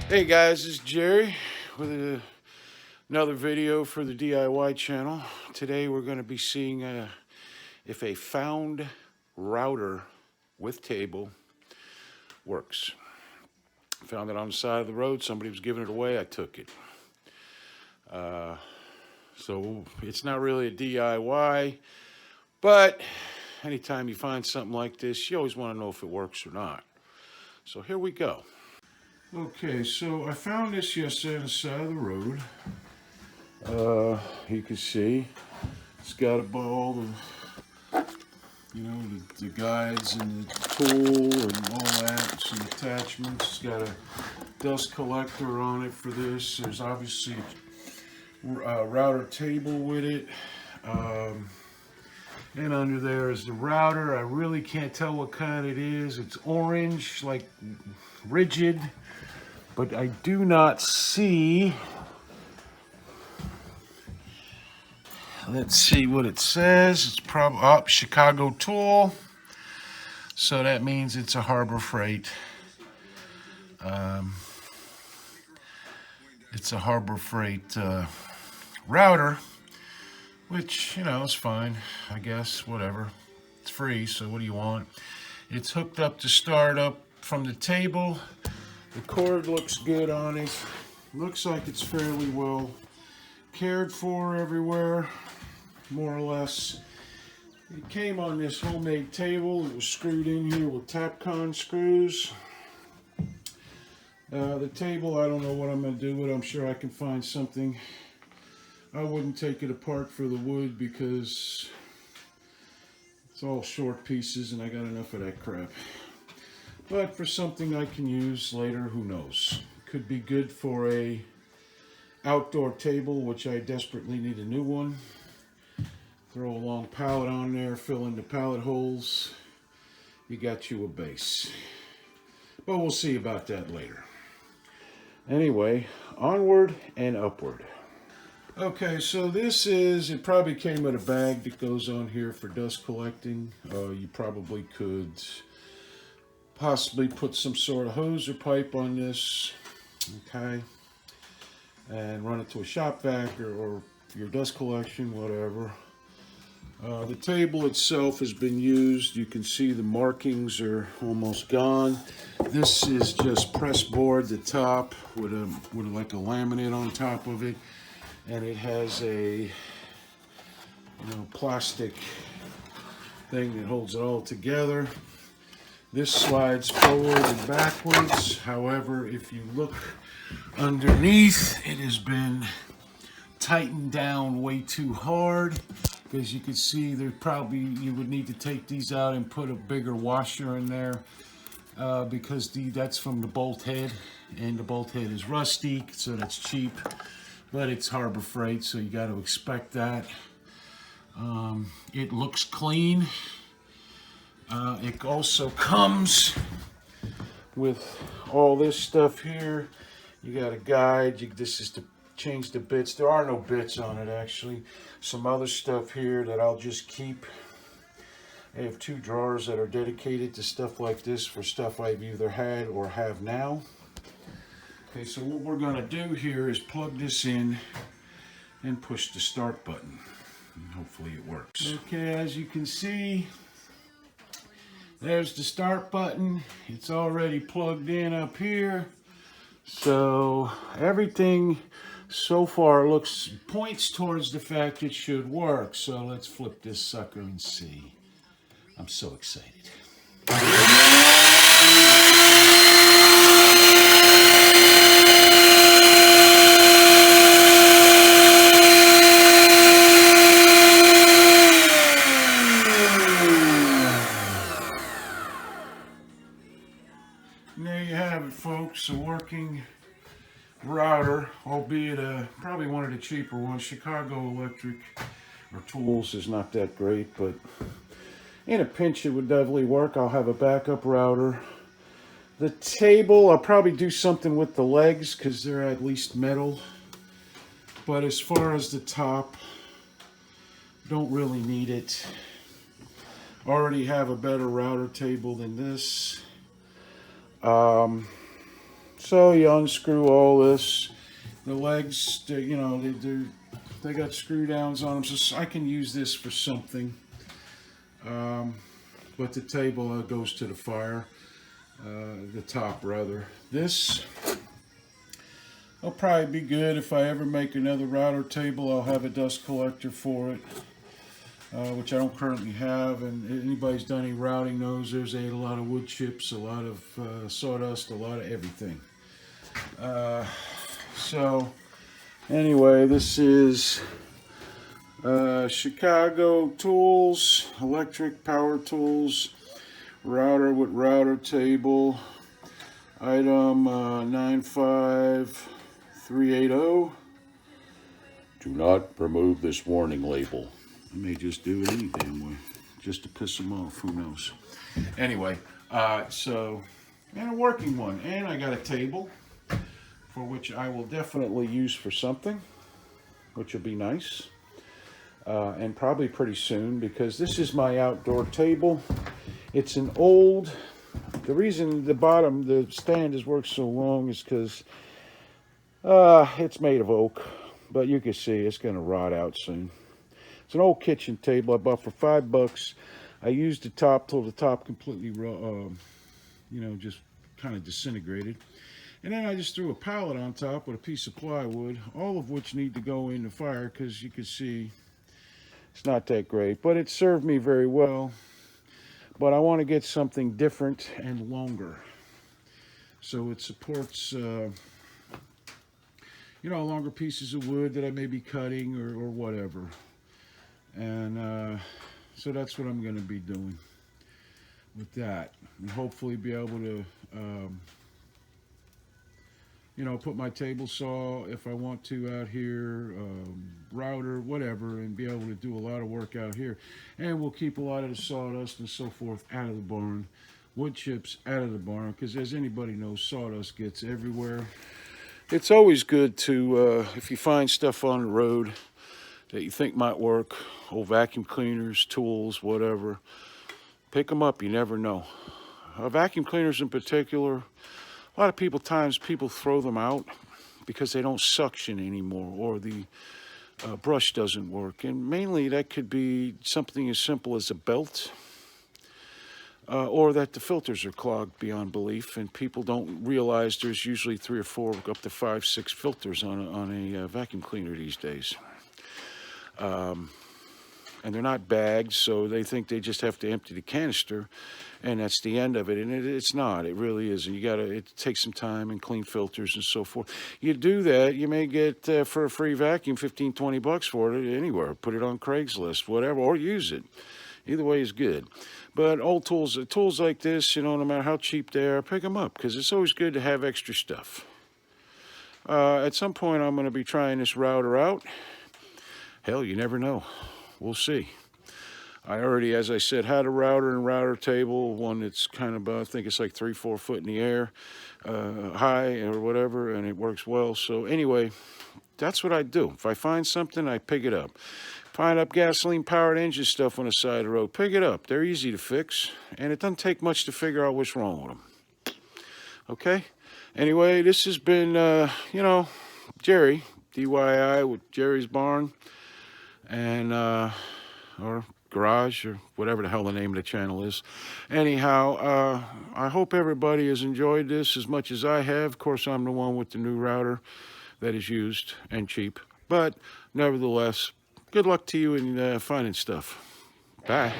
Hey guys, this is Jerry with another video for the DIY channel. Today we're going to be seeing if a found router with table works. Found it on the side of the road. Somebody was giving it away. I took it. So it's not really a DIY, but anytime you find something like this, you always want to know if it works or not. So here we go. Okay, so I found this yesterday on the side of the road. You can see it's got all the, the guides and the tool and all that, some attachments. It's got a dust collector on it for this. There's obviously a router table with it. And under there is the router. I really can't tell what kind it is. It's orange, like rigid, but I do not see. Let's see what it says. It's probably Chicago tool. So that means it's a Harbor Freight. It's a Harbor Freight router, which, is fine, I guess, whatever. It's free, so what do you want? It's hooked up to start up from the table. The cord looks good on it. Looks like it's fairly well cared for everywhere, more or less. It came on this homemade table. It was screwed in here with Tapcon screws. The table, I don't know what I'm going to do with it. I'm sure I can find something. I wouldn't take it apart for the wood because it's all short pieces and I got enough of that crap. But for something I can use later, who knows? Could be good for a outdoor table, which I desperately need a new one. Throw a long pallet on there, fill in the pallet holes. You got you a base. But we'll see about that later. Anyway, onward and upward. Okay, so it probably came with a bag that goes on here for dust collecting. You probably could possibly put some sort of hose or pipe on this, okay, and run it to a shop vac or your dust collection, whatever. The table itself has been used. You can see the markings are almost gone. This is just press board, the top with like a laminate on top of it. And it has a plastic thing that holds it all together. This slides forward and backwards. However, if you look underneath, it has been tightened down way too hard. Because you can see you would need to take these out and put a bigger washer in there. Because that's from the bolt head. And the bolt head is rusty, so that's cheap. But it's Harbor Freight, so you got to expect that. It looks clean. It also comes with all this stuff here. You got a guide. This is to change the bits. There are no bits on it, actually. Some other stuff here that I'll just keep. I have two drawers that are dedicated to stuff like this for stuff I've either had or have now. Okay, so what we're going to do here is plug this in and push the start button. And hopefully it works. Okay, as you can see, there's the start button. It's already plugged in up here. So everything so far points towards the fact it should work. So let's flip this sucker and see. I'm so excited. And there you have it, folks, a working router, albeit probably one of the cheaper ones. Chicago Electric or Tools is not that great, but in a pinch it would definitely work. I'll have a backup router. The table, I'll probably do something with the legs because they're at least metal. But as far as the top, don't really need it. Already have a better router table than this. So you unscrew all this. The legs, you know, they got screw downs on them, so I can use this for something. But the table goes to the fire, the top rather. This will probably be good if I ever make another router table. I'll have a dust collector for it, which I don't currently have. And anybody's done any routing knows there's a lot of wood chips, a lot of sawdust, a lot of everything. So anyway, this is Chicago Tools, electric power tools, router with router table, item 95380. Do not remove this warning label. I may just do it any damn way, just to piss them off, who knows. Anyway, so, and a working one, and I got a table, for which I will definitely use for something, which will be nice. And probably pretty soon, because this is my outdoor table. It's an old, the reason the stand has worked so long is because it's made of oak, but you can see it's going to rot out soon. It's an old kitchen table I bought for $5. I used the top till the top completely, you know, just kind of disintegrated. And then I just threw a pallet on top with a piece of plywood, all of which need to go in the fire because you can see it's not that great, but it served me very well. But I want to get something different and longer, so it supports, you know, longer pieces of wood that I may be cutting or whatever. And so that's what I'm going to be doing with that, and hopefully be able to, you know, put my table saw if I want to out here, router, whatever, and be able to do a lot of work out here. And we'll keep a lot of the sawdust and so forth out of the barn, wood chips out of the barn, because as anybody knows, sawdust gets everywhere. It's always good to, if you find stuff on the road that you think might work, old vacuum cleaners, tools, whatever, pick them up. You never know. Vacuum cleaners in particular, a lot of people throw them out because they don't suction anymore, or the brush doesn't work. And mainly that could be something as simple as a belt, or that the filters are clogged beyond belief, and people don't realize there's usually 3 or 4, up to 5, 6 filters on a vacuum cleaner these days. And they're not bagged, so they think they just have to empty the canister, and that's the end of it. And it's not. It really isn't. It takes some time and clean filters and so forth. You do that, you may get for a free vacuum $15-20 for it anywhere. Put it on Craigslist, whatever, or use it. Either way is good. But old tools like this, you know, no matter how cheap they are, pick them up, because it's always good to have extra stuff. At some point, I'm going to be trying this router out. Hell, you never know. We'll see. I already, as I said, had a router and router table, one that's kind of, I think it's like 3-4 foot in the air, high or whatever, and it works well. So anyway, that's what I do. If I find something, I pick it up. Find up gasoline-powered engine stuff on the side of the road, pick it up. They're easy to fix, and it doesn't take much to figure out what's wrong with them. Okay? Anyway, this has been, you know, Gerry, DIY with Gerry's Barn, and or garage, or whatever the hell the name of the channel is. Anyhow, I hope everybody has enjoyed this as much as I have. Of course, I'm the one with the new router that is used and cheap, but nevertheless, good luck to you in finding stuff. Bye.